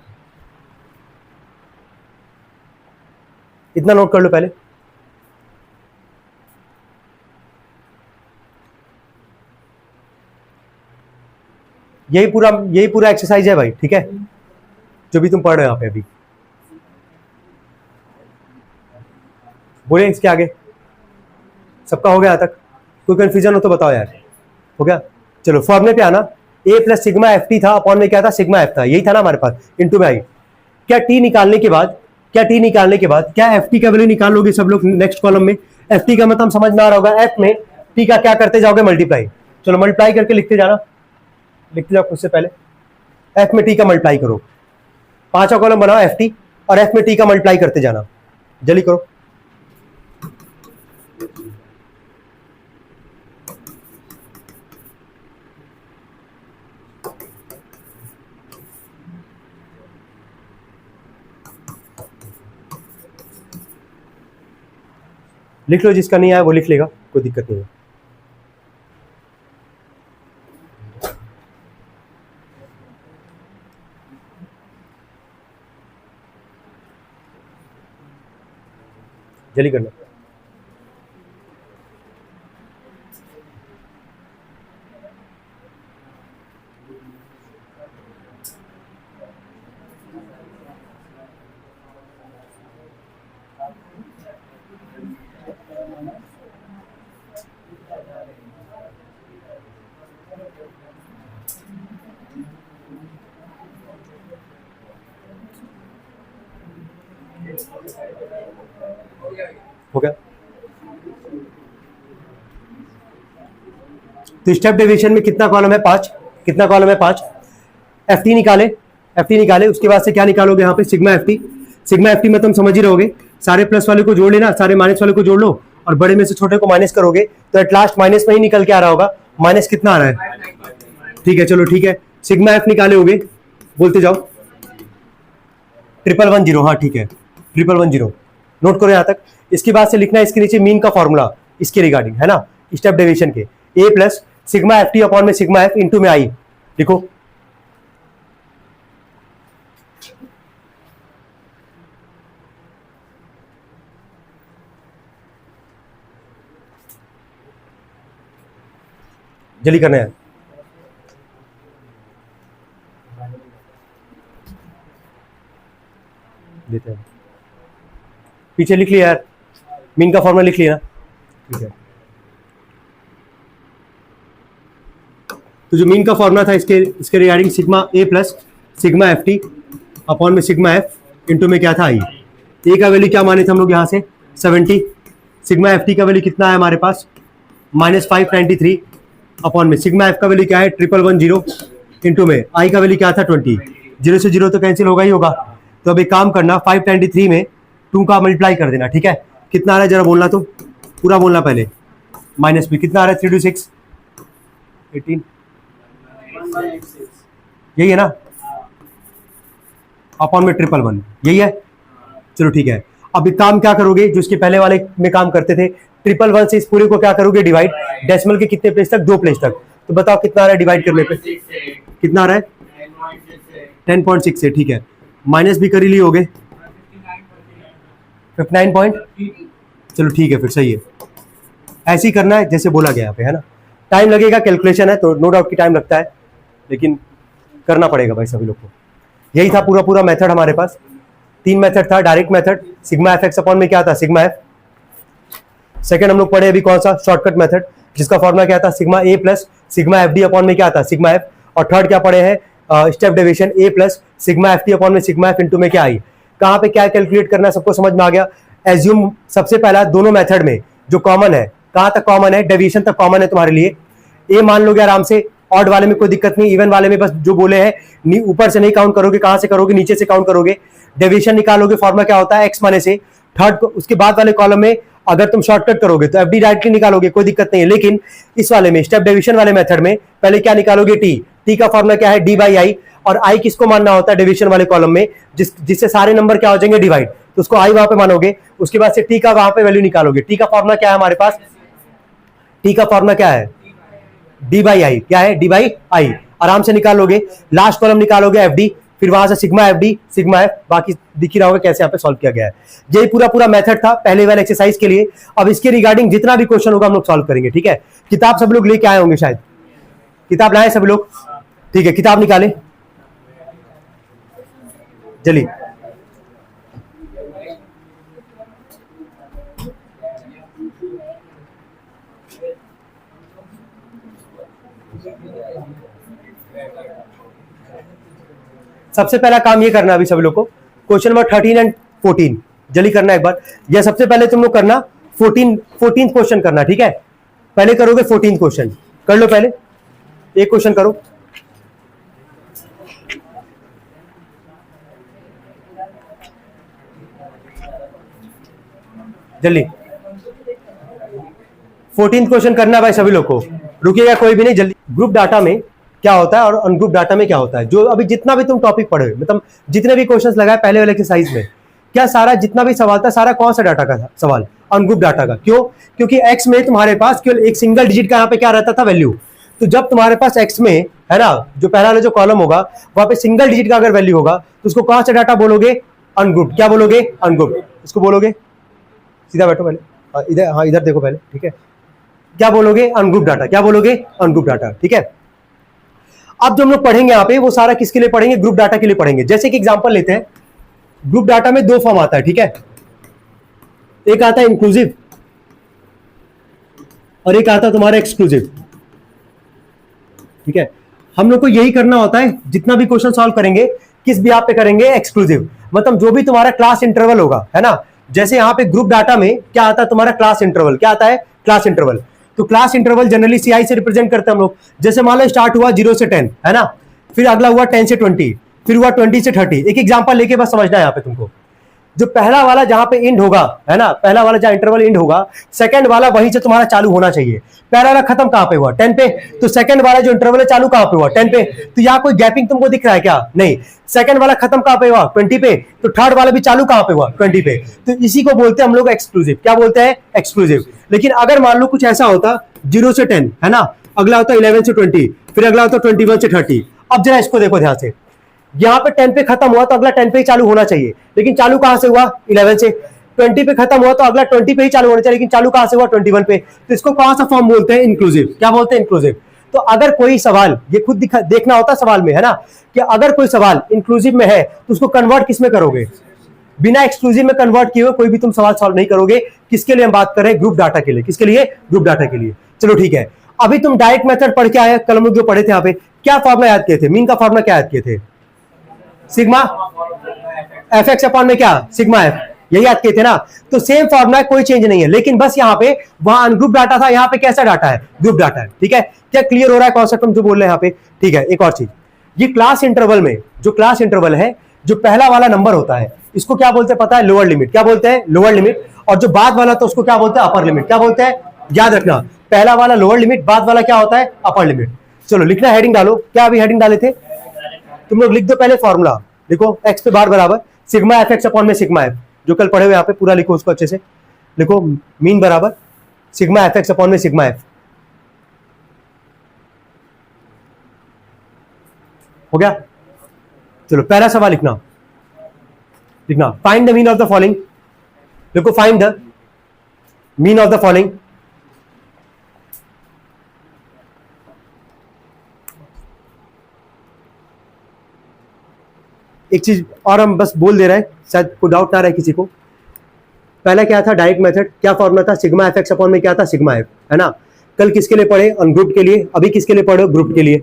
इतना नोट कर लो पहले। यही पूरा एक्सरसाइज है भाई, ठीक है, जो भी तुम पढ़ रहे हो यहाँ पे अभी। बोले इसके आगे सबका हो गया यहाँ तक, कोई कंफ्यूजन हो तो बताओ यार, हो गया। चलो फॉर्मूले पे आना, ए प्लस सिग्मा एफ टी था, अपॉन में क्या था, सिग्मा एफ था, यही था ना हमारे पास, इनटू में आई। क्या टी निकालने के बाद क्या एफ टी का वैल्यू निकाल लोगे सब लोग नेक्स्ट कॉलम में। एफ टी का मतलब समझ में आ रहा होगा, एफ में टी का क्या करते जाओगे, मल्टीप्लाई। चलो मल्टीप्लाई करके लिखते जाना, लिखते जाओ उससे पहले एफ में टी का मल्टीप्लाई करो, 5वां कॉलम बनाओ एफ टी, और एफ में टी का मल्टीप्लाई करते जाना, जल्दी करो। लिख लो, जिसका नहीं आया वो लिख लेगा, कोई दिक्कत नहीं है। जल्दी करना। हो गया। तो स्टेप डेविएशन में कितना कॉलम है, 5। कितना कॉलम है, 5। एफ टी निकाले, उसके बाद से क्या निकालोगे यहाँ पे, sigma F T. Sigma F T में तुम समझ ही रहोगे, सारे प्लस वाले को जोड़ लेना, सारे माइनस वाले को जोड़ लो, और बड़े में से छोटे को माइनस करोगे तो एट लास्ट माइनस में ही निकल के आ रहा होगा। माइनस कितना आ रहा है, ठीक है, चलो ठीक है। सिग्मा एफ निकाले होगे, बोलते जाओ, 1110, हाँ ठीक है, 1110 नोट करो यहाँ तक। इसके बाद से लिखना है इसके नीचे मीन का फॉर्मूला इसके रिगार्डिंग, है ना, स्टेप डेविएशन के, A plus sigma F T upon में सिग्मा एफ इंटू में आई, लिखो। जल्दी करना है, देते हैं, पीछे लिख लिया यार, मीन का फॉर्मूला लिख लिया, ठीक है। तो जो मीन का फॉर्मूला था इसके regarding sigma A plus sigma F T upon में सिग्मा एफ इंटू में क्या था आई। ए का वैल्यू क्या माने थे हम लोग यहाँ से 70, सिग्मा एफ टी का वैल्यू कितना है हमारे पास -593 अपॉन में सिग्मा एफ का वैल्यू क्या है 1110 इंटू में आई का वैल्यू क्या था 20। 0 से 0 तो कैंसिल होगा ही होगा। तो अब एक काम करना 593 में 2 का मल्टीप्लाई कर देना, ठीक है। कितना आ रहा है जरा बोलना, तो पूरा बोलना पहले। माइनस में कितना आ रहा है 3 2 6 18, यही है ना, अपॉन में 111 यही है। चलो ठीक है, अब एक काम क्या करोगे जो इसके पहले वाले में काम करते थे, 111 से इस पूरे को क्या करोगे डिवाइड, डेसिमल के कितने प्लेस तक, 2 प्लेस तक। तो बताओ कितना आ रहा है डिवाइड करने पे, कितना आ रहा है 10.6 है, ठीक है। माइनस भी कर ही लिए होगे 59 पॉइंट, चलो ठीक है फिर सही है। ऐसे ही करना है जैसे बोला गया यहाँ पे, है ना। टाइम लगेगा, कैलकुलेशन है तो नो डाउट की टाइम लगता है, लेकिन करना पड़ेगा भाई सभी लोग को। यही था पूरा मेथड हमारे पास। 3 मेथड था, direct method sigma F X upon में क्या था सिग्मा एफ। सेकंड हम लोग पढ़े अभी कौन सा, शॉर्टकट मेथड, जिसका फॉर्मूला क्या था sigma A plus sigma F D upon में क्या था सिग्मा एफ। और थर्ड क्या पढ़े हैं, step deviation A plus sigma F T upon में सिग्मा एफ इंटू में क्या आई। कहाँ पे क्या कैलकुलेट करना है सबको समझ में आ गया। एज्यूम सबसे पहला दोनों मेथड में जो कॉमन है, कहाँ तक कॉमन है, डेविएशन तक कॉमन है तुम्हारे लिए। ए मान लोगे आराम से, ऑड वाले में कोई दिक्कत नहीं, इवन वाले में बस जो बोले हैं ऊपर से नहीं काउंट करोगे, कहां से करोगे, नीचे से काउंट करोगे। डेविएशन निकालोगे, फॉर्मूला क्या होता है एक्स माने से। थर्ड उसके बाद वाले कॉलम में अगर तुम शॉर्टकट करोगे तो एफडी डायरेक्टली निकालोगे, कोई दिक्कत नहीं है। लेकिन इस वाले में स्टेप डेविएशन वाले मेथड में पहले क्या निकालोगे टी का फॉर्मूला क्या है डी बाई आई। और आई किसको मानना होता है डेविएशन वाले कॉलम में, जिससे सारे नंबर क्या हो जाएंगे डिवाइड, तो उसको आई वहां पे मानोगे। उसके बाद से टी का वहां पे वैल्यू निकालोगे। टी का फॉर्मूला क्या है हमारे पास, टी का फॉर्मूला क्या है डी बाई आई, क्या है डी बाई आई, आराम से निकालोगे। लास्ट कॉलम निकालोगे एफ डी, फिर वहां से sigma F D sigma F, बाकी दिख ही रहा होगा कैसे यहाँ पे सॉल्व किया गया है। यही पूरा मेथड था पहले वाले एक्सरसाइज के लिए। अब इसके रिगार्डिंग जितना भी क्वेश्चन होगा हम लोग सॉल्व करेंगे, ठीक है। किताब सब लोग लेके आए होंगे शायद, किताब लाए सब लोग, ठीक है। किताब निकाले चलिए। सबसे पहला काम ये करना अभी सब लोग को, क्वेश्चन नंबर 13 एंड 14 जल्दी करना एक बार। या सबसे पहले तुम लोग करना 14 क्वेश्चन करना, ठीक है। पहले करोगे 14 क्वेश्चन, कर लो पहले एक क्वेश्चन करो। जल्दी 14 क्वेश्चन करना भाई सभी लोग को, रुकिएगा कोई भी नहीं, जल्दी। ग्रुप डाटा में क्या होता है और अनग्रुप डाटा में क्या होता है, जो अभी जितना भी तुम टॉपिक पढ़े, मतलब जितने भी क्वेश्चंस लगाए पहले वाले एक्सरसाइज में, क्या सारा जितना भी सवाल था सारा कौन सा डाटा का था सवाल, अनग्रुप डाटा का। क्यों, क्योंकि एक्स में तुम्हारे पास केवल एक सिंगल डिजिट का यहाँ पे क्या रहता था वैल्यू। तो जब तुम्हारे पास एक्स में है ना, जो पहला वाला जो कॉलम होगा वहां पे सिंगल डिजिट का अगर वैल्यू होगा तो उसको कौन सा डाटा बोलोगे, अनग्रुप। क्या बोलोगे, अनग्रुप, उसको बोलोगे। सीधा बैठो पहले, इधर, हाँ इधर देखो पहले, ठीक है। क्या बोलोगे, अनग्रुप डाटा। क्या बोलोगे, अनग्रुप डाटा, ठीक है। अब जो हम लोग पढ़ेंगे यहाँ पे वो सारा किसके लिए पढ़ेंगे, ग्रुप डाटा के लिए पढ़ेंगे। जैसे कि एग्जांपल लेते हैं, ग्रुप डाटा में 2 फॉर्म आता है, ठीक है। एक आता है इंक्लूसिव और एक आता है तुम्हारा एक्सक्लूसिव, ठीक है। हम लोग को यही करना होता है जितना भी क्वेश्चन सॉल्व करेंगे, किस भी आप पे करेंगे, एक्सक्लूसिव। मतलब जो भी तुम्हारा क्लास इंटरवल होगा, है ना। जैसे यहाँ पे ग्रुप डाटा में क्या आता है तुम्हारा क्लास इंटरवल, क्या आता है क्लास इंटरवल। तो क्लास इंटरवल जनरली सीआई से रिप्रेजेंट करते हैं हम लोग। जैसे मान लो स्टार्ट हुआ 0 से 10, है ना, फिर अगला हुआ 10 से 20, फिर हुआ 20 से 30। एक एग्जांपल लेके बस समझना है यहाँ पे तुमको। जो पहला वाला जहां पे एंड होगा, है ना, पहला वाला जहां इंटरवल एंड होगा, सेकंड वाला वहीं से तुम्हारा चालू होना चाहिए। पहला वाला खत्म कहां पे हुआ, 10 पे, तो सेकंड वाला जो इंटरवल है चालू कहां पे हुआ, 10 पे। तो यहाँ कोई गैपिंग तुमको दिख रहा है क्या, नहीं। सेकंड वाला खत्म कहां पे हुआ, 20 पे, तो थर्ड वाला भी चालू कहां पे हुआ, 20 पे। तो इसी को बोलते हैं हम लोग एक्सक्लूसिव। क्या बोलते हैं, एक्सक्लूसिव। लेकिन अगर मान लो कुछ ऐसा होता 0 से 10, है ना, अगला होता 11 से 20, फिर अगला होता 21 से 30। अब जरा इसको देखो ध्यान से, यहाँ पे 10 पे खत्म हुआ तो अगला 10 पे ही चालू होना चाहिए, लेकिन चालू कहां से हुआ, 11 से। 20 पे खत्म हुआ तो अगला 20 पे ही चालू होना चाहिए, लेकिन चालू कहां से हुआ, 21 पे। तो इसको कौन सा फॉर्म बोलते हैं, इंक्लूसिव। क्या बोलते हैं, इंक्लूसिव। तो अगर कोई सवाल, ये खुद देखना होता सवाल में, है ना, कि अगर कोई सवाल इंक्लूसिव में है तो उसको कन्वर्ट किस में करोगे, बिना एक्सक्लूसिव में कन्वर्ट किए हुए कोई भी तुम सवाल सॉल्व नहीं करोगे। किसके लिए हम बात कर रहे हैं, ग्रुप डाटा के लिए। किसके लिए, ग्रुप डाटा के लिए। चलो ठीक है। अभी तुम डायरेक्ट मेथड पढ़ के आए, कल हम लोग जो पढ़े थे यहाँ पे, क्या फॉर्मूला याद किए थे? मीन का फॉर्मूला क्या याद किए थे? सिग्मा एफ एक्स अपॉन में क्या? सिग्मा एफ, यही याद किए थे ना। तो सेम फॉर्मूला, कोई चेंज नहीं है, लेकिन बस यहाँ पे वहां अनग्रुप डाटा था, यहाँ पे कैसा डाटा है? ग्रुप डाटा है। ठीक है, क्या क्लियर हो रहा है कॉन्सेप्ट हम जो बोल रहे हैं यहाँ पे? ठीक है, एक और चीज, ये क्लास इंटरवल में जो क्लास इंटरवल है, जो पहला वाला नंबर होता है, इसको क्या बोलते हैं पता है? Lower limit. क्या बोलते हैं? Lower limit. और जो बाद वाला तो उसको क्या बोलते हैं? Upper limit. क्या बोलते हैं? याद रखना, पहला वाला लोअर लिमिट, बाद वाला क्या होता है? Upper limit. चलो लिखना, हेडिंग डालो। क्या अभी हेडिंग डाले थे तुम लोग? लिख दो पहले फॉर्मूला, लिखो एक्स पे बार बराबर सिग्मा एफ एक्स अपॉन में सिग्मा एफ, जो कल पढ़े हुए यहाँ पे, पूरा लिखो उसको अच्छे से। लिखो मीन बराबर सिग्मा एफ एक्स अपॉन में सिग्मा एफ। हो गया? चलो पहला सवाल लिखना, find the mean of the following. देखो find the mean of the following. एक चीज और हम बस बोल दे रहे हैं, शायद कोई डाउट ना रहे किसी को। पहला क्या था? Direct method. क्या फॉर्मूला था? सिग्मा एफ एक्स अपॉन में क्या था? सिग्मा एफ, है ना। कल किसके लिए पढ़े? अनग्रुप के लिए। अभी किसके लिए पढ़े हो? ग्रुप के लिए।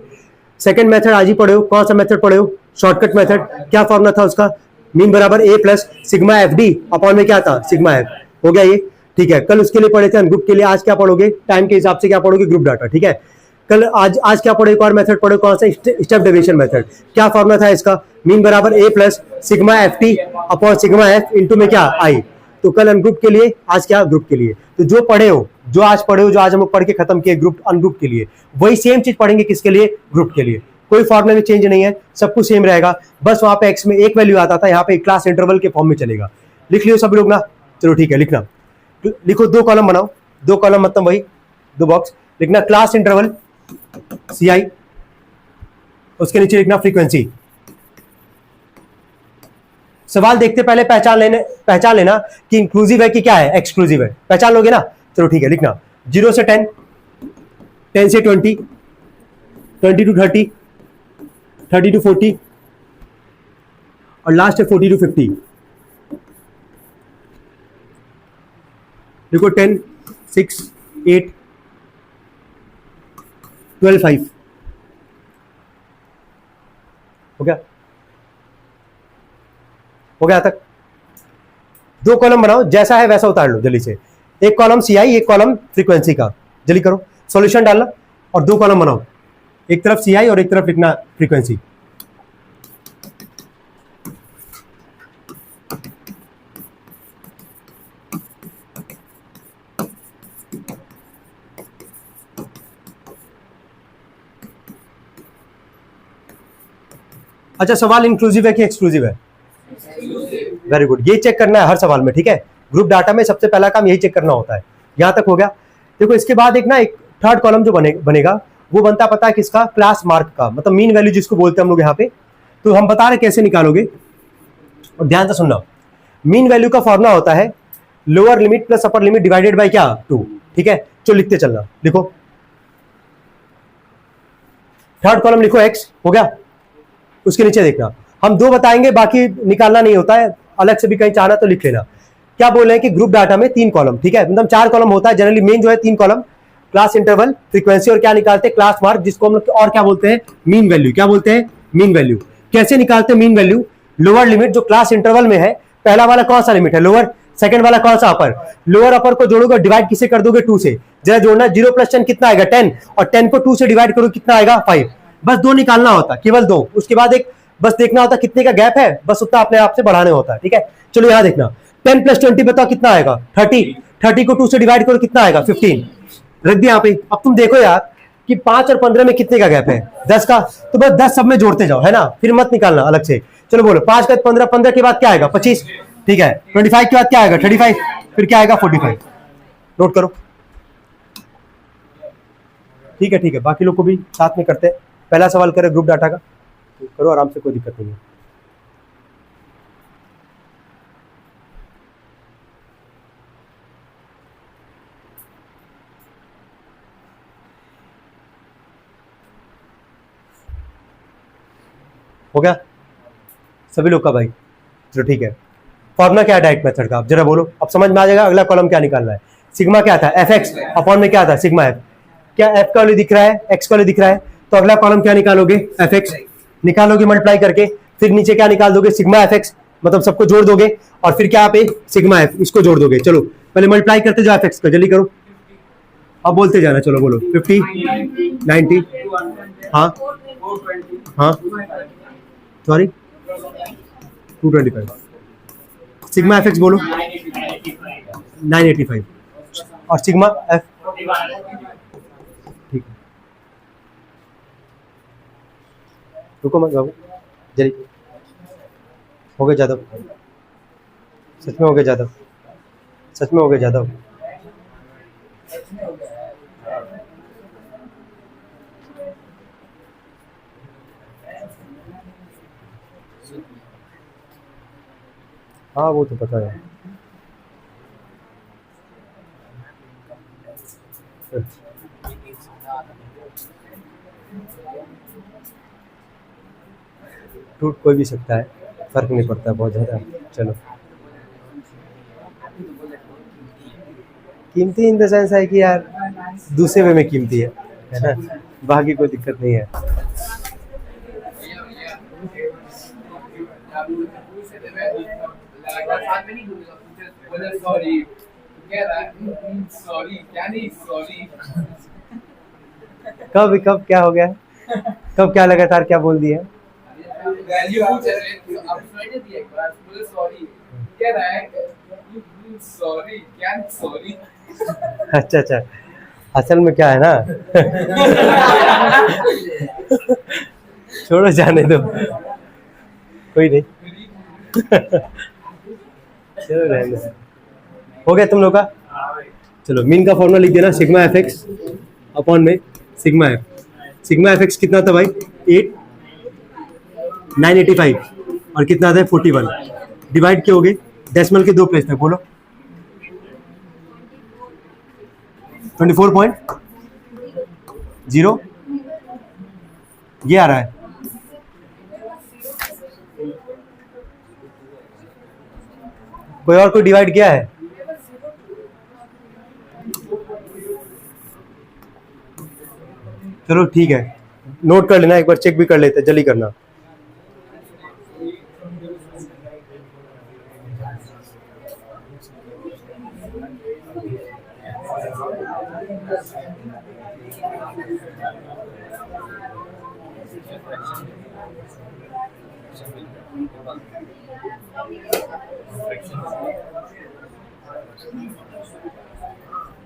सेकंड मेथड आज ही पढ़े हो। कौन सा मेथड पढ़े हो? Shortcut method. क्या फॉर्मूला था उसका? मीन बराबर A plus sigma F D upon में क्या था? Sigma F. हो गया ये, ठीक है। कल उसके लिए पढ़े थे अनग्रुप के लिए, आज क्या पढ़ोगे? टाइम के हिसाब से क्या पढ़ोगे? Group data. ठीक है, कल आज क्या पढ़े? एक और मेथड पढ़े, कौन सा? Step deviation method. क्या फॉर्मूला था इसका? मीन बराबर A plus sigma F T upon sigma F into में क्या? आई। तो कल अनग्रुप के लिए, आज क्या? ग्रुप के लिए। तो जो पढ़े हो, जो आज पढ़े हो, जो आज हम लोग पढ़ के खत्म किए ग्रुप अनग्रुप के लिए, वही सेम चीज पढ़ेंगे किसके लिए? ग्रुप के लिए। कोई फॉर्मूला में चेंज नहीं है, सब कुछ सेम रहेगा। बस वहां पे एक्स में एक वैल्यू आता था, यहाँ पे क्लास इंटरवल के फॉर्म में चलेगा। लिख लियो सब लोग ना? चलो ठीक है, लिखना, लिखो, दो कॉलम बनाओ। दो कॉलम मतलब वही दो बॉक्स। लिखना क्लास इंटरवल सी आई, उसके नीचे लिखना फ्रीक्वेंसी। सवाल देखते पहले पहचान लेना कि इंक्लूसिव है कि क्या है, एक्सक्लूसिव है। पहचान लोगे ना? चलो ठीक है, लिखना 0 से 10, 10 से 20, 20 to 30, 30 to 40 और लास्ट है 40 to 50। देखो 10, 6, 8, 12, 5। हो गया? हो गया तक? दो कॉलम बनाओ, जैसा है वैसा उतार लो जल्दी से। एक कॉलम सी आई, एक कॉलम फ्रीक्वेंसी का। जल्दी करो, सॉल्यूशन डालना और दो कॉलम बनाओ, एक तरफ सी आई और एक तरफ लिखना फ्रीक्वेंसी। अच्छा, सवाल इंक्लूसिव है कि एक्सक्लूसिव है? वेरी गुड, ये चेक करना है हर सवाल में। ठीक है, ग्रुप डाटा में सबसे पहला काम यही चेक करना होता है। यहां तक हो गया। देखो इसके बाद एक थर्ड कॉलम जो बनेगा वो बनता पता है किसका? क्लास मार्क का, मतलब मीन वैल्यू जिसको बोलते हैं हम लोग यहाँ पे। तो हम बता रहे कैसे निकालोगे, और ध्यान से सुनना। मीन वैल्यू का फॉर्मूला होता है lower limit plus upper limit divided by क्या? 2। ठीक है, जो लिखते चलना। लिखो थर्ड कॉलम, लिखो एक्स। हो गया? उसके नीचे देखना, हम दो बताएंगे, बाकी निकालना नहीं होता है, अलग से भी कहीं चाहना तो लिख लेना। क्या बोल रहे हैं कि ग्रुप डाटा में 3 कॉलम, ठीक है, मतलब 4 कॉलम होता है जनरली, मेन जो है 3 कॉलम, क्लास इंटरवल, फ्रीक्वेंसी और क्या निकालते हैं? क्लास मार्क, जिसको हम लोग और क्या बोलते हैं? Mean value. क्या बोलते हैं? Mean value. कैसे निकालते हैं मीन वैल्यू? लोअर लिमिट जो क्लास इंटरवल में है, पहला वाला कौन सा लिमिट है? लोअर। सेकंड वाला कौन सा? अपर। लोअर अपर को जोड़ोगे, डिवाइड किसे कर दोगे? 2 से। जरा जोड़ना, 0 + 10 कितना आएगा? 10, और 10 को 2 से डिवाइड करो, कितना आएगा? 5। बस 2 निकालना होता, केवल 2। उसके बाद एक बस देखना होता कितने का गैप है, बस उतना अपने आप से बढ़ाने होता है। ठीक है, चलो यहां देखना, 10 + 20 बताओ कितना आएगा? 30। 30 को 2 से डिवाइड करो, कितना आएगा? 15। रख दिया यहाँ पे। अब तुम देखो यार कि 5 और 15 में कितने का गैप है? 10 का। तो बस 10 सब में जोड़ते जाओ, है ना, फिर मत निकालना अलग से। चलो बोलो, 5 का 15, 15 के बाद क्या आएगा? 25। ठीक है, 25 के बाद क्या आएगा? 35। फिर क्या आएगा? 45। नोट करो। ठीक है, ठीक है, बाकी लोग को भी साथ में करते हैं। पहला सवाल करें ग्रुप डाटा का, करो आराम से, कोई दिक्कत नहीं है। हो गया सभी लोग का भाई? चलो ठीक है। फॉर्मूला क्या है डायरेक्ट मेथड का? आप जरा बोलो, अब समझ में आ जाएगा। अगला कॉलम क्या निकालना है? सिग्मा क्या था? एफ एक्स अपॉन में क्या था? Sigma F. क्या एफ का वैल्यू दिख रहा है, एक्स का वैल्यू दिख रहा है, तो अगला कॉलम क्या निकालोगे, एफ एक्स निकालोगे मल्टीप्लाई करके, फिर नीचे क्या निकाल दोगे, सिग्मा एफ एक्स, मतलब सबको जोड़ दोगे और फिर क्या पे सिग्मा एफ, इसको जोड़ दोगे। चलो पहले मल्टीप्लाई करते जाओ एफ एक्स का, जल्दी करो, अब बोलते जाना, चलो बोलो 50 90, हाँ हाँ सॉरी 225, सिग्मा एफ एक्स बोलो 985 और सिग्मा एफ, ठीक है रुको मत बाबू, जल्दी हो गए ज़्यादा, सच में हो गए ज़्यादा, सच में हो गए ज़्यादा। हाँ वो तो पता है। टूट कोई भी सकता है, फर्क नहीं पड़ता बहुत ज़्यादा। चलो कीमती इन द सेंस है कि यार दूसरे वे में कीमती है ना, बाकी कोई दिक्कत नहीं है। कब कब क्या हो गया, कब क्या लगातार क्या बोल दिया, अच्छा अच्छा, असल में क्या है ना छोड़ो जाने दो, कोई नहीं चलो रहने दो। हो गया तुम लोग का, चलो मीन का फॉर्मूला लिख देना, सिग्मा एफ एक्स अपॉन में sigma F, sigma F x कितना था भाई 8 985 और कितना था 41, डिवाइड क्या हो गए, डेसिमल के दो प्लेस पे बोलो 24.0 ये आ रहा है, कोई और कोई डिवाइड किया है, चलो ठीक है नोट कर लेना, एक बार चेक भी कर लेते, जल्दी करना।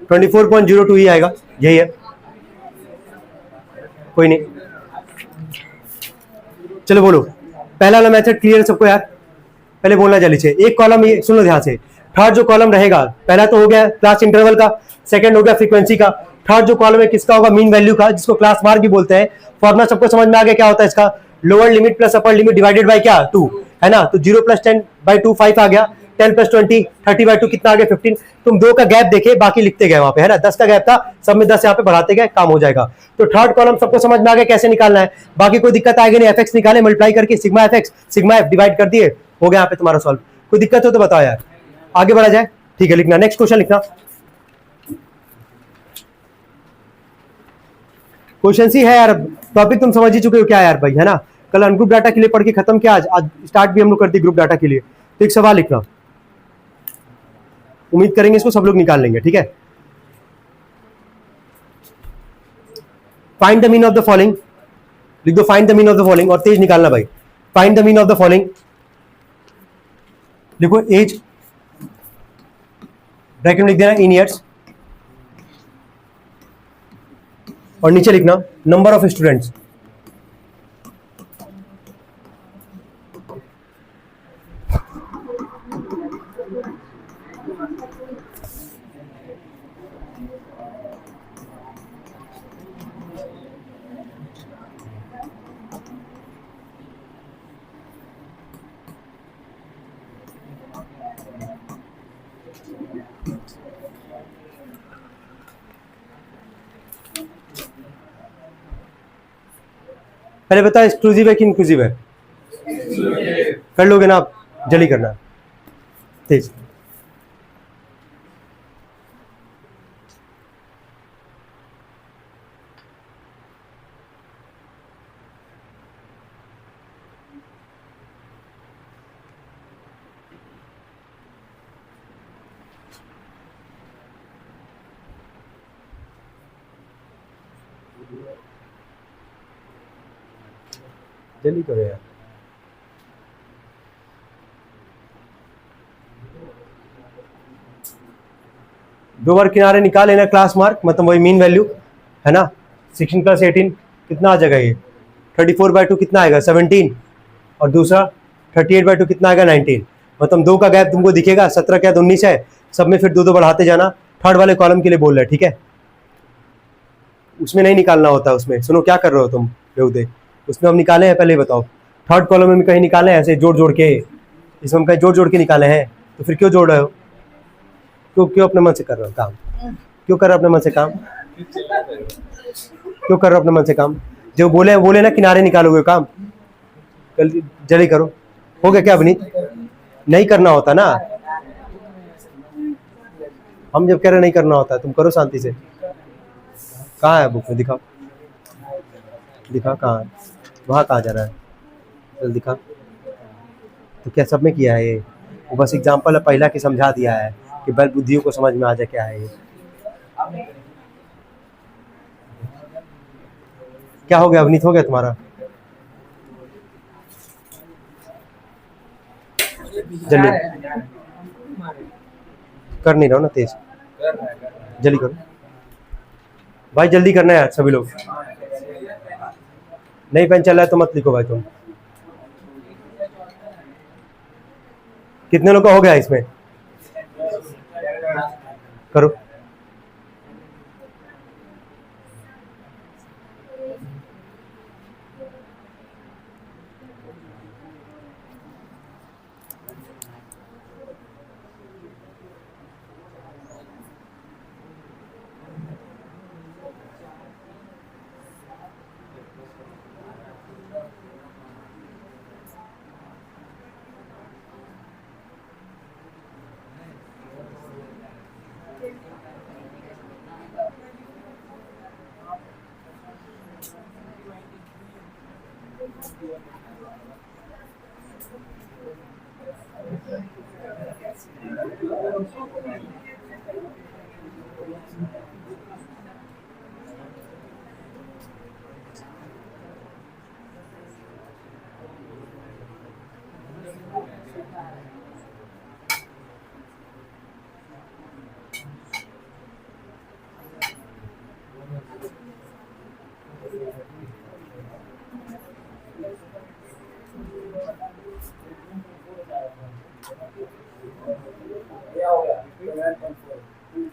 ट्वेंटी 24.02 ही आएगा, यही है, कोई नहीं। चलो बोलो, पहला वाला मेथड क्लियर है सबको यार, पहले बोलना जल्दी से, एक कॉलम ये सुनो ध्यान से, थर्ड जो कॉलम रहेगा, पहला तो हो गया क्लास इंटरवल का, सेकंड हो गया फ्रीक्वेंसी का, थर्ड जो कॉलम है किसका होगा, मीन वैल्यू का, जिसको क्लास मार्क भी बोलते हैं। फॉर्मुला सबको समझ में आ गया क्या होता है इसका, lower limit plus upper limit divided by क्या 2 है ना, तो 0 + 10/2 5 आ गया, 10 + 20 30/2 कितना आ गया 15, तुम दो का गैप देखे बाकी लिखते गए वहां पे है ना, 10 का गैप था, सब में 10 यहाँ पे बढ़ाते गए, काम हो जाएगा। तो थर्ड कॉलम सबको समझ में आ गया कैसे निकालना है, बाकी कोई दिक्कत आएगी नहीं, एफ निकाले मल्टीप्लाई करके sigma F sigma F divide कर दिए, हो गया यहाँ पे तुम्हारा सॉल्व। कोई दिक्कत हो तो बताओ यार, आगे बढ़ा जाए, ठीक है लिखना, नेक्स्ट क्वेश्चन लिखना, क्वेश्चन सी है यार, टॉपिक तुम समझ ही चुके हो क्या यार भाई, है ना, कल अनग्रुप डाटा के लिए पढ़ के खत्म किया, आज स्टार्ट भी हम लोग कर दी ग्रुप डाटा के लिए। तो एक सवाल लिखना, उम्मीद करेंगे इसको सब लोग निकाल लेंगे, ठीक है। Find the mean of the following, लिख दो find the mean of the following, और तेज निकालना भाई, find the mean of the following, देखो एज ब्रैकेट में लिख देना इन ईयर्स, और नीचे लिखना नंबर ऑफ स्टूडेंट्स, पहले बता एक्सक्लूसिव है कि इंक्लूसिव है, कर लोगे ना आप, जल्दी करना तेज। जल्दी करो यार। दो बार किनारे निकाल लेना क्लास मार्क, मतलब वही मीन वैल्यू है ना। 16 + 18 कितना आ जाएगा ये? 34/2 कितना आएगा? 17। और दूसरा 38/2 कितना आएगा? 19। मतलब दो का गैप तुमको दिखेगा, 17 क्या 19 है, सब में फिर दो दो बढ़ाते जाना। थर्ड वाले कॉलम के लिए बोल रहे, ठीक है? उसमें नहीं निकालना होता, उसमें सुनो क्या कर रहे हो तुम बेहुदे। उसमें हम निकाले हैं, पहले बताओ। थर्ड कॉलम में कहीं निकाले हैं ऐसे जोड़ जोड़ के? इसमें हम कहीं जोड़ जोड़ के निकाले हैं? तो फिर क्यों जोड़ रहे हो? क्यों क्यों अपने मन से कर रहे हो काम? क्यों कर रहे हो अपने मन से काम? क्यों कर रहे हो अपने मन से काम? जो बोले ना किनारे निकालोगे काम, जल्दी करो। हो गया क्या अवनीत? नहीं करना होता ना, हम जब कह रहे नहीं करना होता, तुम करो शांति से। कहाँ है बुक में? दिखाओ दिखाओ, कहाँ है? वहाँ कहाँ जा रहा है? चल दिखा। तो क्या सब में किया है ये? वो बस एग्जाम्पल है, पहला की समझा दिया है कि बल बुद्धियों को समझ में आ जाए क्या है ये। क्या हो गया अवनीत? हो गया तुम्हारा? जल्दी कर नहीं रहा ना, तेज जल्दी करो भाई, जल्दी करना है यार सभी लोग। नहीं पेन चल रहा है तो मत लिखो भाई तुम। कितने लोग का हो गया इसमें? करो।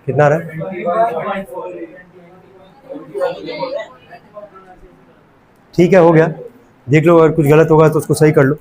कितना रहा? ठीक है, हो गया। देख लो, अगर कुछ गलत होगा तो उसको सही कर लो।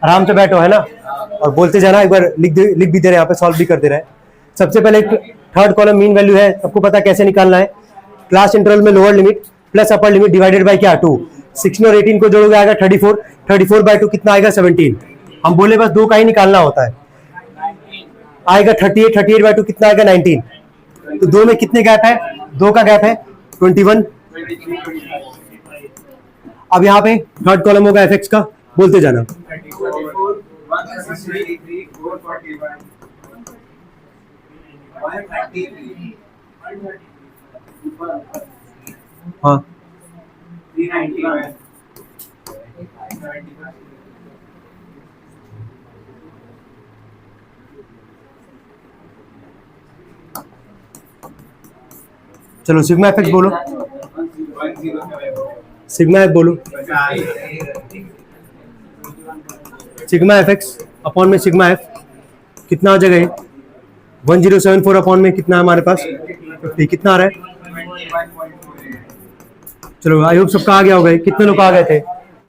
आराम से बैठो, है ना, और बोलते जाना। एक बार लिख भी दे रहे हैं यहाँ पे, सॉल्व भी कर दे रहे हैं। सबसे पहले थर्ड कॉलम मीन वैल्यू है, सबको पता कैसे निकालना है। क्लास इंटरवल में lower limit plus upper limit divided by क्या? 2। 16 और 18 को जोड़ोगे आएगा 34। 34/2 कितना आएगा? 17। हम बोले बस दो का ही निकालना होता है, आएगा 38। 38/2 कितना आएगा? 19। तो दो में कितने गैप है? दो का गैप है 21। अब यहाँ पे थर्ड कॉलम होगा एफ का, बोलते जाना। हाँ, चलो सिग्मा एफ बोलो। सिग्मा एफ बोलो। सिग्मा एफ एक्स अपॉन में सिग्मा एफ कितना आ जाएगा? 1074 अपॉन में कितना है हमारे पास? 50। कितना आ रहा है? चलो आई होप सबका आ गया होगा। कितने लोग आ गए थे?